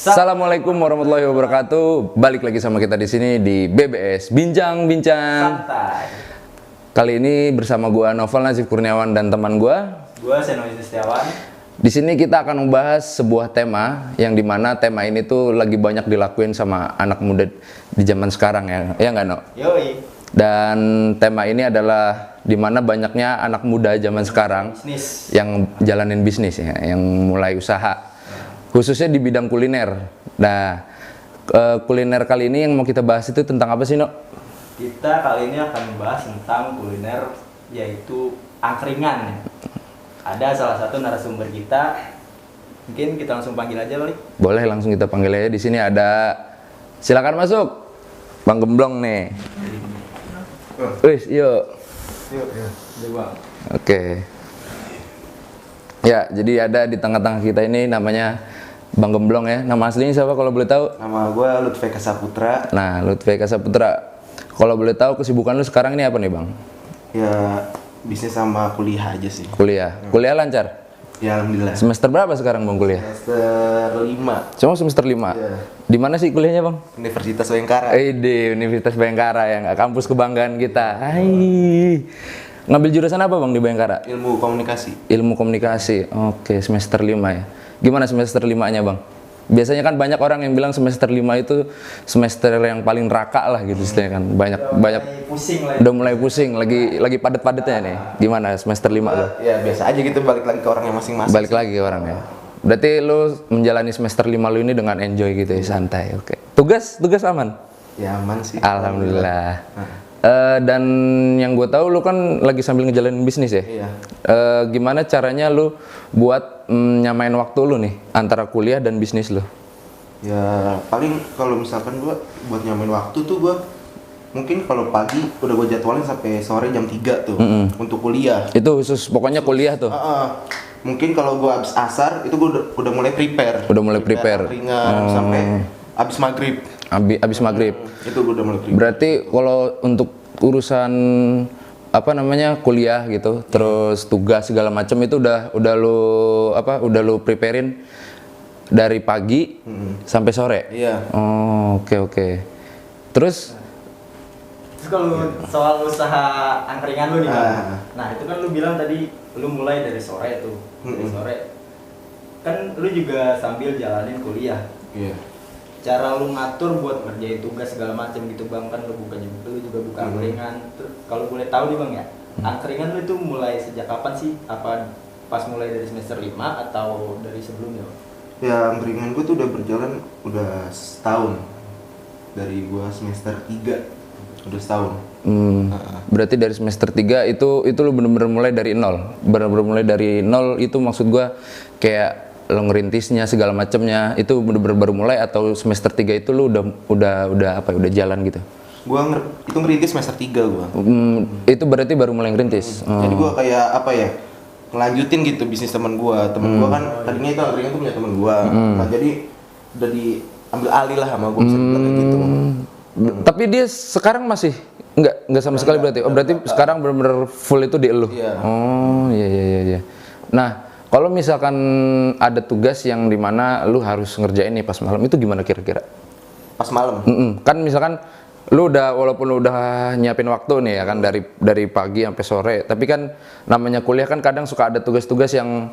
Assalamualaikum warahmatullahi wabarakatuh. Balik lagi sama kita di sini di BBS Bincang-Bincang. Santai. Kali ini bersama gua Novel Nazif Kurniawan dan teman gua. Gua Senowi Setiawan. Di sini kita akan membahas sebuah tema yang dimana tema ini tuh lagi banyak dilakuin sama anak muda di zaman sekarang ya. Ya nggak, No? Yoi. Dan tema ini adalah dimana banyaknya anak muda zaman sekarang Bisnis. yang jalanin bisnis ya, yang mulai usaha. Khususnya di bidang kuliner. Nah, kuliner kali ini yang mau kita bahas itu tentang apa sih, No? Kita kali ini akan membahas tentang kuliner, yaitu angkringan. Ada salah satu narasumber kita. Mungkin kita langsung panggil aja kali. Boleh langsung kita panggil aja. Di sini ada, silakan masuk, Bang Gemblong nih. Wis, yuk. Yuk. Bang. Oke. Ya, jadi ada di tengah-tengah kita ini namanya Bang Gemblong ya. Nama aslinya siapa kalau boleh tahu? Nama gue Lutfi Saputra. Nah, Lutfi Saputra. Kalau boleh tahu kesibukan lu sekarang ini apa nih, Bang? Ya bisnis sama kuliah aja sih. Kuliah. Kuliah lancar? Ya alhamdulillah. Semester berapa sekarang, Bang, kuliah? Semester 5. Cuma semester 5? Iya. Di mana sih kuliahnya, Bang? Universitas Bayangkara. Di Universitas Bayangkara yang kampus kebanggaan kita. Hai. Ngambil jurusan apa, Bang, di Bayangkara? Ilmu komunikasi. Ilmu komunikasi. Oke, semester 5 ya. Gimana semester 5-nya, Bang? Biasanya kan banyak orang yang bilang semester 5 itu semester yang paling raka lah gitu istilahnya kan. Banyak Pusing lah. udah mulai pusing, lagi padet-padetnya nih. Gimana semester 5 lo? Ya biasa aja gitu, balik lagi ke orangnya masing-masing. Balik lagi ke orangnya. Berarti lu menjalani semester 5 lu ini dengan enjoy gitu ya, santai. Oke. Tugas aman? Ya aman sih. Alhamdulillah. Dan yang gue tahu lu kan lagi sambil ngejalanin bisnis ya. Iya. Gimana caranya lu buat nyamain waktu lu nih antara kuliah dan bisnis lu? Ya paling kalau misalkan gue buat nyamain waktu tuh gue mungkin kalau pagi udah gue jadwalin sampai sore jam 3 tuh untuk kuliah. Itu khusus pokoknya kuliah tuh. Mungkin kalau gue abis asar itu gue udah mulai prepare. Udah mulai prepare. Ringan sampai abis maghrib. Abis maghrib. Itu gue udah mulai prepare. Berarti kalau untuk urusan apa namanya kuliah gitu, terus tugas segala macam itu udah lu preparein dari pagi sampai sore. Iya. Oh, oke. Terus Kalau soal usaha angkringan lu nih, Bang. Nah, itu kan lu bilang tadi lu mulai dari sore tuh. Dari sore. Kan lu juga sambil jalanin kuliah. Iya. Cara lu ngatur buat ngerjain tugas segala macam gitu, Bang, kan lu juga buka angkringan. Kalau boleh tahu nih, Bang, ya, angkringan lu itu mulai sejak kapan sih? Apa pas mulai dari semester 5 atau dari sebelumnya, Bang? Ya angkringan gue tuh udah berjalan udah setahun. Dari gue semester 3 udah setahun. berarti dari semester 3 itu lu bener-bener mulai dari nol. Bener-bener mulai dari nol itu maksud gua kayak lo ngerintisnya segala macamnya itu bener-bener baru mulai atau semester 3 itu lu udah jalan gitu? Itu ngerintis semester 3 gua. Itu berarti baru mulai ngerintis. Jadi gua kayak ngelanjutin gitu bisnis teman gua. Temen gua kan tadinya itu angkringan tuh punya temen gua. Nah, jadi udah diambil alih lah sama gua bisa dibilang kayak gitu. Tapi dia sekarang masih nggak sama sekali berarti. Oh, berarti sekarang bener-bener full itu di elu. Iya. Oh, iya. Nah, kalau misalkan ada tugas yang dimana lu harus ngerjain nih pas malam, itu gimana kira-kira? Pas malam. Kan misalkan lu walaupun lu udah nyiapin waktu nih ya kan dari pagi sampai sore, tapi kan namanya kuliah kan kadang suka ada tugas-tugas yang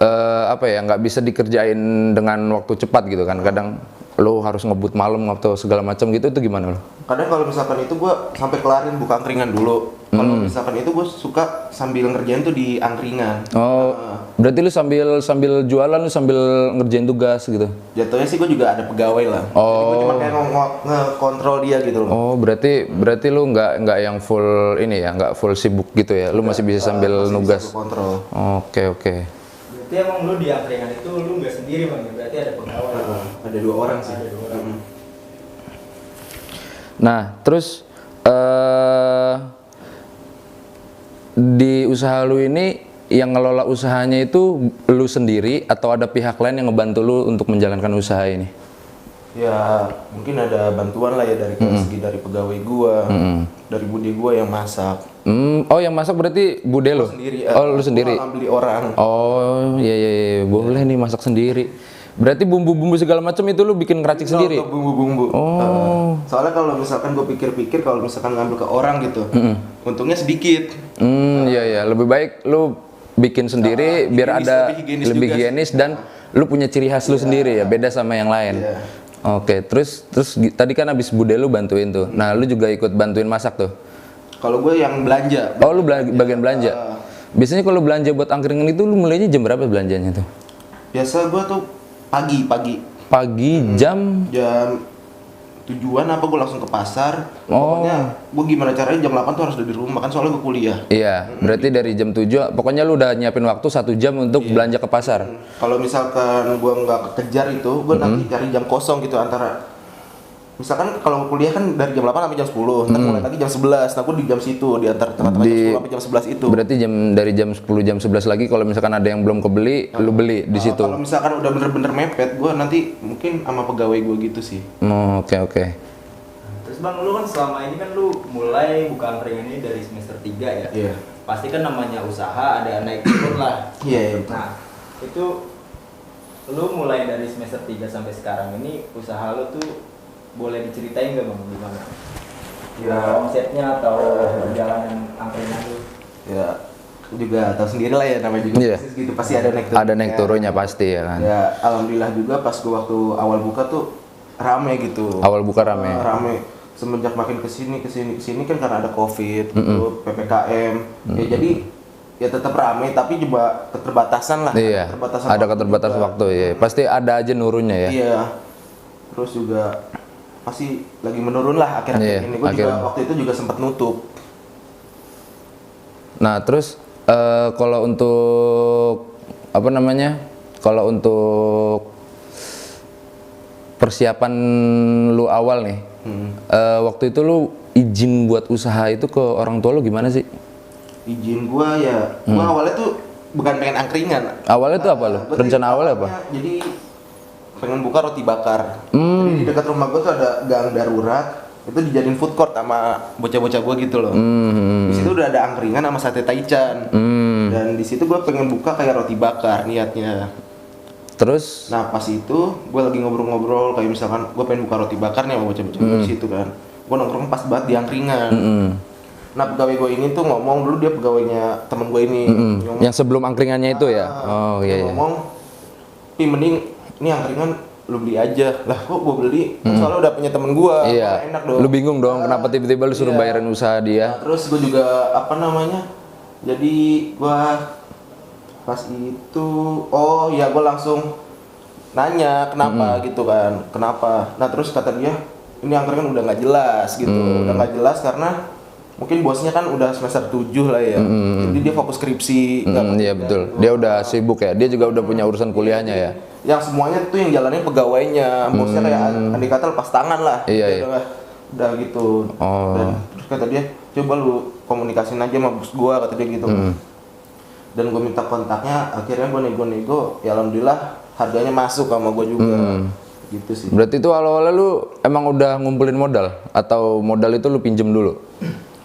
nggak bisa dikerjain dengan waktu cepat gitu kan. Kadang lu harus ngebut malam atau segala macam gitu, itu gimana lu? Kadang kalau misalkan itu gua sampai kelarin buka angkringan dulu. Kalau misalkan itu gua suka sambil ngerjain tuh di angkringan. Oh, berarti lu sambil jualan lu sambil ngerjain tugas gitu? Jatuhnya sih gua juga ada pegawai lah. Oh. Jadi gua cuma kayak ngekontrol dia gitu loh. Oh, berarti lu nggak yang full ini ya, nggak full sibuk gitu ya? Lu masih bisa sambil masih nugas? bisa gua kontrol. Oke. Berarti emang lu di angkringan itu lu nggak sendiri, Bang, ya? Berarti ada pegawai. Ada 2 orang sih. Ada 2 orang. Nah, terus di usaha lu ini yang ngelola usahanya itu lu sendiri atau ada pihak lain yang ngebantu lu untuk menjalankan usaha ini? Ya mungkin ada bantuan lah ya dari segi dari pegawai gua, dari bude gua yang masak. Oh, yang masak berarti bude lo? Sendiri. Oh, lu sendiri? Gua beli orang. Oh, iya, boleh nih masak sendiri. Berarti bumbu-bumbu segala macam itu lu bikin ngeracik sendiri? Untuk bumbu-bumbu. Soalnya kalau misalkan gue pikir-pikir kalau misalkan ngambil ke orang gitu, untungnya sedikit. Iya ya, lebih baik lu bikin sendiri biar higienis, ada lebih higienis juga higienis dan lu punya ciri khas lu sendiri ya, beda sama yang lain. Iya. Oke, terus tadi kan abis bude lu bantuin tuh. Nah, lu juga ikut bantuin masak tuh. Kalau gue yang belanja. Oh, lu bagian belanja. Biasanya kalau belanja buat angkringan itu lu mulainya jam berapa belanjanya tuh? Biasa gue tuh pagi. Pagi jam Jam tujuan apa gue langsung ke pasar. Pokoknya gue gimana caranya jam 8 tuh harus udah di rumah kan soalnya gue kuliah. Iya, berarti dari jam 7 pokoknya lu udah nyiapin waktu 1 jam untuk belanja ke pasar. Kalau misalkan gue nggak kekejar itu, gue nanti cari jam kosong gitu antara misalkan kalau kuliah kan dari jam 8 sampai jam 10, nanti mulai lagi jam 11, nah gue di jam situ, di antara tengah-tengah jam 10 sampai jam 11 itu. Berarti dari jam 10 jam 11 lagi kalau misalkan ada yang belum kebeli, lu beli di situ. Kalau misalkan udah bener-bener mepet, gue nanti mungkin sama pegawai gue gitu sih. Oke. Terus Bang, lu kan selama ini kan lu mulai buka angkringan ini dari semester 3 ya? Iya. Pasti kan namanya usaha ada naik turun lah. Iya. Nah, itu lu mulai dari semester 3 sampai sekarang ini usaha lu tuh boleh diceritain nggak Bang gimana? Ya. Omsetnya atau perjalanan angkringan lu? Ya, juga tahu sendiri lah ya namanya juga bisnis gitu pasti ada naik turun. Ada naik turunnya pasti ya kan. Ya, alhamdulillah juga pas gue waktu awal buka tuh rame gitu. Awal buka rame. Rame. Semenjak makin kesini kan karena ada COVID, gitu, PPKM. Ya jadi ya tetap rame tapi juga keterbatasan lah. Iya. Ada keterbatasan waktu ya. Pasti ada aja nurunnya ya. Iya. Terus juga pasti lagi menurun lah akhir-akhir ini. Gue juga waktu itu juga sempat nutup. Nah terus kalau untuk apa namanya? Kalau untuk persiapan lu awal nih, waktu itu lu izin buat usaha itu ke orang tua lu gimana sih? Izin gua ya, gua awalnya tuh bukan pengen angkringan. Awalnya tuh apa lu? Rencana awalnya apa? Jadi pengen buka roti bakar. Jadi di dekat rumah gua tuh ada gang darurat, itu dijadiin food court sama bocah-bocah gua gitu loh. Di situ udah ada angkringan sama sate taichan. Dan di situ gua pengen buka kayak roti bakar niatnya. Terus? Nah pas itu gue lagi ngobrol-ngobrol kayak misalkan gue pengen buka roti bakar nih sama bocah-bocah di situ kan. Gue nongkrong pas banget di angkringan. Nah pegawai gue ini tuh ngomong dulu dia pegawainya temen gue ini. Yang sebelum angkringannya itu ya? Oh iya. Ngomong, mending ini angkringan lu beli aja. Lah kok gue beli? Soalnya udah punya temen gue. Iya. Enak dong. Lu bingung dong kenapa tiba-tiba lu suruh bayarin usaha dia? Nah, terus gue juga apa namanya? Jadi gue pas itu, oh ya gue langsung nanya kenapa gitu kan, kenapa? Nah terus kata dia, ini angkringan udah nggak jelas gitu, udah nggak jelas karena mungkin bosnya kan udah semester 7 lah ya, jadi dia fokus skripsi. Iya betul, dia udah sibuk ya, dia juga udah punya urusan kuliahnya ya. Yang semuanya tuh yang jalanin pegawainya, bosnya kayak andai kata lepas tangan lah. Iya. Udah gitu. Dan terus kata dia, coba lu komunikasiin aja sama bos gua, kata dia gitu. Dan gue minta kontaknya, akhirnya gue nego-nego, ya alhamdulillah harganya masuk sama gue juga. Gitu sih. Berarti itu awal-awalnya lu emang udah ngumpulin modal atau modal itu lu pinjem dulu?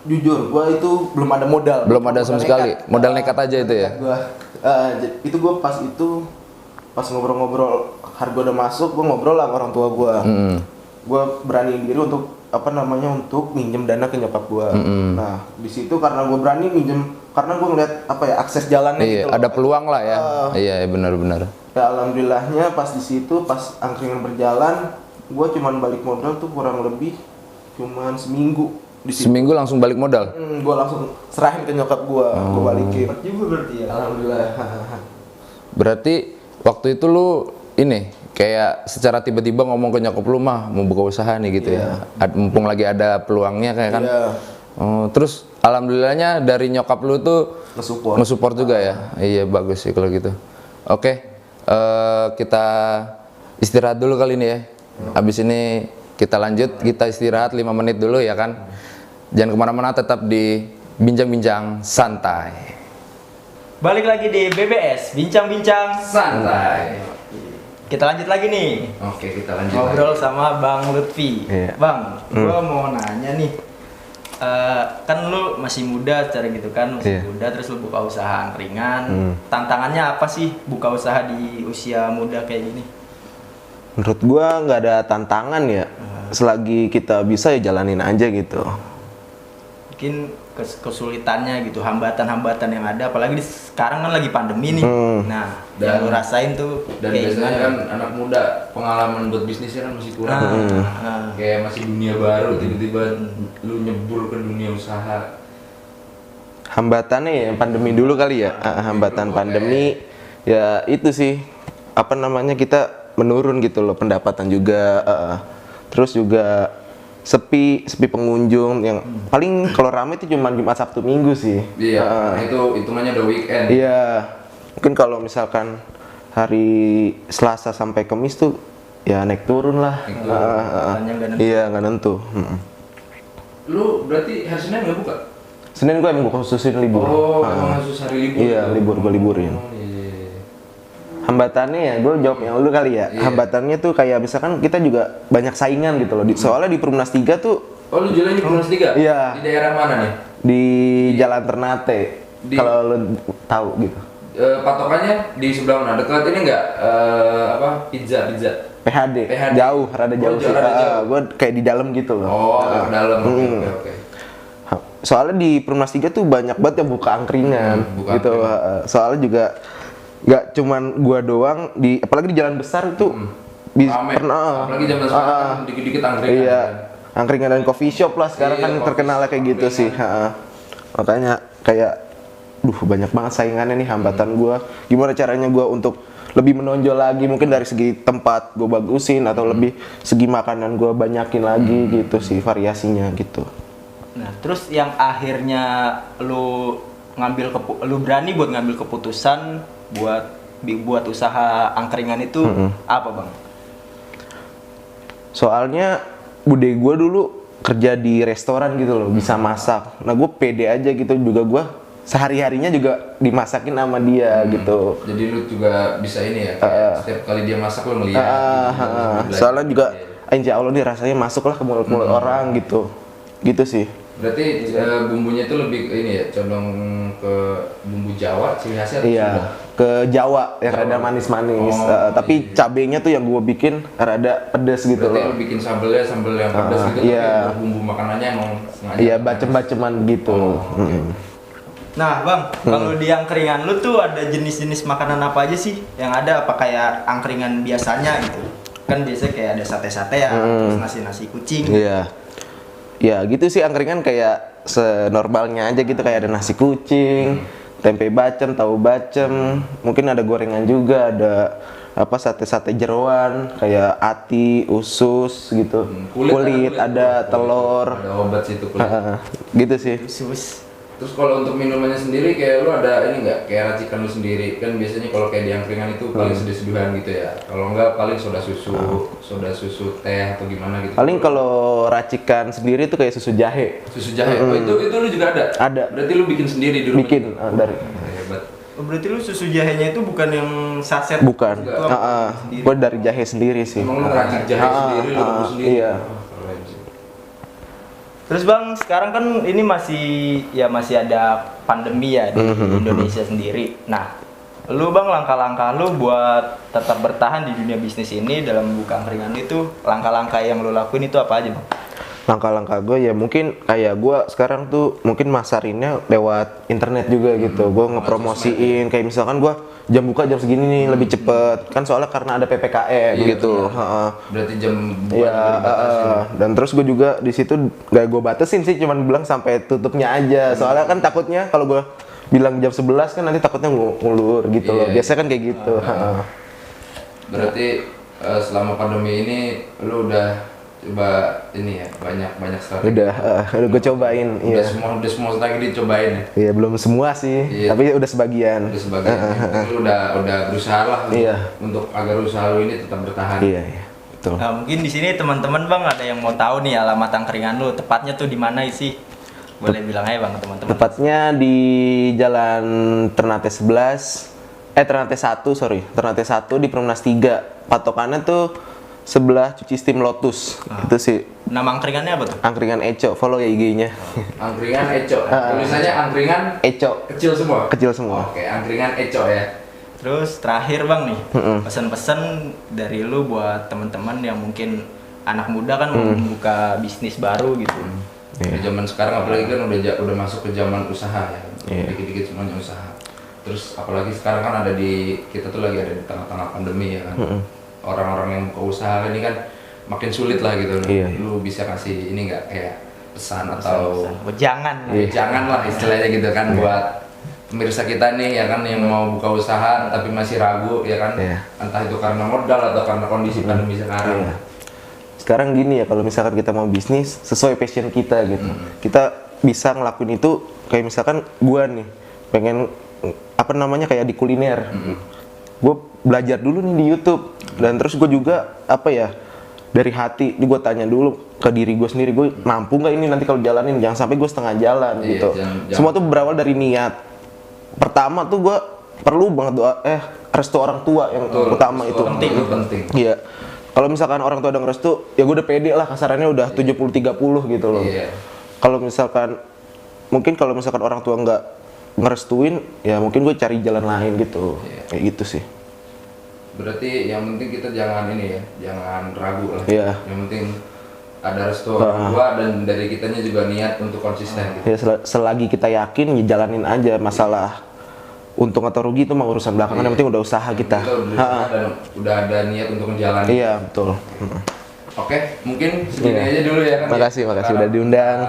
Jujur, gue itu belum ada modal. Belum ada sama sekali. Modal nekat aja itu ya. Itu gue pas ngobrol-ngobrol harga udah masuk, gue ngobrol lah sama orang tua gue. Gue berani diri untuk minjem dana ke nyokap gue. Nah di situ karena gue berani minjem, karena gue ngeliat akses jalannya gitu. Ada peluang lah ya. Iya benar-benar. Ya alhamdulillahnya pas di situ pas angkringan berjalan, gue cuman balik modal tuh kurang lebih cuman seminggu. Seminggu langsung balik modal? Gue langsung serahin ke nyokap gue balikin. Cepet juga berarti ya? Alhamdulillah. Berarti waktu itu lu ini kayak secara tiba-tiba ngomong ke nyokap lu mah mau buka usaha nih gitu ya. Mumpung lagi ada peluangnya kayak kan. Terus alhamdulillahnya dari nyokap lu tuh nge-support juga ya. Iya bagus sih kalau gitu. Oke, kita istirahat dulu kali ini ya. Habis ini kita lanjut, kita istirahat 5 menit dulu ya kan. Jangan kemana-mana, tetap di Bincang-Bincang Santai. Balik lagi di BBS, Bincang-Bincang Santai. Kita lanjut lagi nih. Oke, kita lanjut ngobrol sama Bang Lutfi. Iya. Bang, gua mau nanya nih. Kan lu masih muda secara gitu kan, muda terus lu buka usaha angkringan. Tantangannya apa sih buka usaha di usia muda kayak gini? Menurut gua nggak ada tantangan ya. Selagi kita bisa ya jalanin aja gitu. Mungkin kesulitannya gitu, hambatan-hambatan yang ada, apalagi sekarang kan lagi pandemi nih. Nah, yang lu rasain tuh Dan kayak biasanya gimana? kan anak muda pengalaman buat bisnisnya kan masih kurang. Kayak masih dunia baru, tiba-tiba lu nyebur ke dunia usaha. Hambatannya ya pandemi dulu kali ya. Hambatan pandemi ya itu sih apa namanya kita menurun gitu loh pendapatan juga. Terus juga sepi pengunjung yang paling kalau rame itu cuma Jumat Sabtu Minggu sih. Iya, itu hitungannya udah weekend. Iya. Mungkin kalau misalkan hari Selasa sampai Kamis tuh ya naik turun lah. Hanya nggak nentu. Iya, nggak nentu. Lu berarti hari Senin nggak buka? Senin gue emang gue khususin libur. Oh, emang khusus hari libur. Iya, libur gue liburin. Oh, iya. Hambatannya ya, gue jawab yang lu kali ya. Iya. Hambatannya tuh kayak misalkan kita juga banyak saingan gitu loh. Soalnya di Perumnas 3 tuh Oh, lu jualan di Perumnas 3? Iya. Di daerah mana nih? di Jalan Ternate. Kalau lu tahu gitu. Patokannya di sebelah mana? Dekat ini nggak? Apa? Pizza. PHD. PHD. Jauh, rada jauh sih. rada jauh. Gue kayak di dalam gitu loh. Oh, agak ke dalam. Oke. Soalnya di Perumnas 3 tuh banyak banget yang buka angkringan buka gitu. Soalnya juga nggak cuman gua doang apalagi di jalan besar itu Rame. Apalagi zaman sekarang kan dikit-dikit angkringan. Iya. Kan. Angkringan dan coffee shop lah sekarang Iya, kan coffee terkenalnya kayak shop, gitu sih. Makanya kayak banyak banget saingannya nih hambatan gua. Gimana caranya gua untuk lebih menonjol lagi mungkin dari segi tempat gua bagusin atau lebih segi makanan gua banyakin lagi gitu sih variasinya gitu. Nah, terus yang akhirnya lu lu berani buat ngambil keputusan buat usaha angkringan itu apa, Bang? Soalnya bude gue dulu kerja di restoran gitu loh, bisa masak. Nah gue pede aja gitu juga gue sehari-harinya juga dimasakin sama dia gitu. Jadi lu juga bisa ini ya, kayak setiap kali dia masak lu ngeliat. Gitu, Soalnya juga insya Allah nih rasanya masuk lah ke mulut-mulut orang gitu. Gitu sih. Berarti bumbunya itu lebih ke ini ya, condong ke bumbu Jawa, ciri khasnya atau Iya, Sunda? ke Jawa yang rada manis-manis. Tapi cabenya tuh yang gue bikin rada pedes gitu Berarti loh. lu bikin sambelnya sambel yang pedas gitu, iya. tapi bumbu makanannya emang sengaja. Iya, bacem-baceman gitu. Nah, Bang, kalau di angkringan lu tuh ada jenis-jenis makanan apa aja sih yang ada? Apa kayak angkringan biasanya gitu? Kan biasanya kayak ada sate-sate ya, terus nasi-nasi kucing. Iya. Ya gitu sih angkringan kayak senormalnya aja gitu kayak ada nasi kucing, tempe bacem, tahu bacem, mungkin ada gorengan juga, ada apa sate-sate jeroan kayak ati, usus gitu. Kulit ada telur. Ada obat situ kulit. Gitu sih. Khusus. Terus kalau untuk minumannya sendiri kayak lu ada ini nggak kayak racikan lu sendiri kan biasanya kalau kayak di angkringan itu paling seduh-seduhan gitu ya, kalau enggak paling soda susu teh atau gimana gitu. Paling kalau racikan sendiri tuh kayak susu jahe. Susu jahe. Oh, itu lu juga ada? Ada. Berarti lu bikin sendiri di rumah? Bikin dari Hebat. Oh, berarti lu susu jahenya itu bukan yang saset? bukan. Itu apa? Sendiri. Gue dari jahe sendiri sih. Emang lu ngeracik jahe sendiri, lu rebus sendiri? Iya. Oh, keren sih. Terus Bang, sekarang kan ini masih ada pandemi ya di Indonesia sendiri. Nah, lu Bang, langkah-langkah lu buat tetap bertahan di dunia bisnis ini dalam buka angkringan itu, langkah-langkah yang lu lakuin itu apa aja, Bang? Langkah-langkah gue ya mungkin kayak gue sekarang tuh mungkin masarinnya lewat internet juga gitu. Gue ngepromosiin kayak misalkan gue jam buka jam segini nih lebih cepet kan soalnya karena ada PPKM Iya, gitu. Berarti jam buka Iya, juga dibatasin. dan terus gue juga di situ gak gue batasin sih, cuman bilang sampai tutupnya aja. Soalnya kan takutnya kalau gue bilang jam 11 kan nanti takutnya ngulur gitu loh. Iya. Biasanya kan kayak gitu. Berarti selama pandemi ini lu udah coba ini ya banyak strategi. Udah gue cobain. Udah Iya. semua strategi dicobain ya. Iya belum semua sih, Iya. tapi udah sebagian. Udah sebagian. Lu udah berusaha lah Iya. untuk agar usaha lu ini tetap bertahan. Iya, betul. Nah, mungkin di sini teman-teman Bang ada yang mau tahu nih alamat angkringan lu, tepatnya tuh di mana sih? Boleh bilang aja Bang teman-teman. Tepatnya di Jalan Ternate 11, Ternate 1 di Perumnas 3. Patokannya tuh sebelah cuci steam Lotus. Itu sih Nama angkringannya apa tuh? angkringan Eco, follow ya IG-nya. Angkringan Eco. Tulisannya angkringan Eco, kecil semua. kecil semua. Oke, angkringan Eco ya. Terus terakhir bang nih, pesan-pesan dari lu buat teman-teman yang mungkin anak muda kan mau membuka bisnis baru gitu. Di zaman sekarang apalagi kan udah masuk ke zaman usaha ya. Dikit-dikit semuanya usaha. Terus apalagi sekarang kan kita tuh lagi ada di tengah-tengah pandemi ya kan. Orang-orang yang buka usaha ini kan makin sulit lah gitu. Lu bisa kasih ini nggak kayak pesan atau jangan lah istilahnya gitu kan buat pemirsa kita nih ya kan yang mau buka usaha tapi masih ragu ya kan, entah itu karena modal atau karena kondisi pandemi sekarang. Sekarang gini ya, kalau misalkan kita mau bisnis sesuai passion kita gitu, kita bisa ngelakuin itu. Kayak misalkan gua nih pengen kayak di kuliner, gue belajar dulu nih di YouTube, dan terus gue juga dari hati gue tanya dulu ke diri gue sendiri, gue mampu nggak ini nanti kalau jalanin, jangan sampai gue setengah jalan gitu. Semua tuh berawal dari niat. Pertama tuh gue perlu banget restu orang tua yang utama itu. Penting. Iya. Kalau misalkan orang tua udah ngerestu, ya gue udah pede lah, kasarannya udah 70-30 gitu loh. Kalau misalkan orang tua nggak ngerestuin, ya mungkin gue cari jalan lain gitu. Kayak gitu sih. Berarti yang penting kita jangan ragu lah. Yang penting ada restu orang tua dan dari kitanya juga niat untuk konsisten gitu. Ya selagi kita yakin ya jalanin aja. Masalah untung atau rugi itu mah urusan belakangan, yang penting udah usaha kita. Dan udah ada niat untuk menjalani. Iya, betul. Oke, mungkin segini aja dulu ya kan. Makasih udah diundang.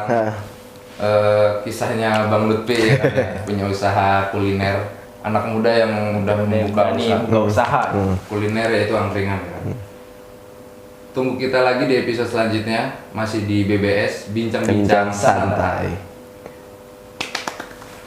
Kisahnya Bang Lutfi ya kan, punya usaha kuliner, anak muda yang udah membuka usaha kuliner yaitu angkringan kan. Tunggu kita lagi di episode selanjutnya, masih di BBS Bincang-Bincang Santai.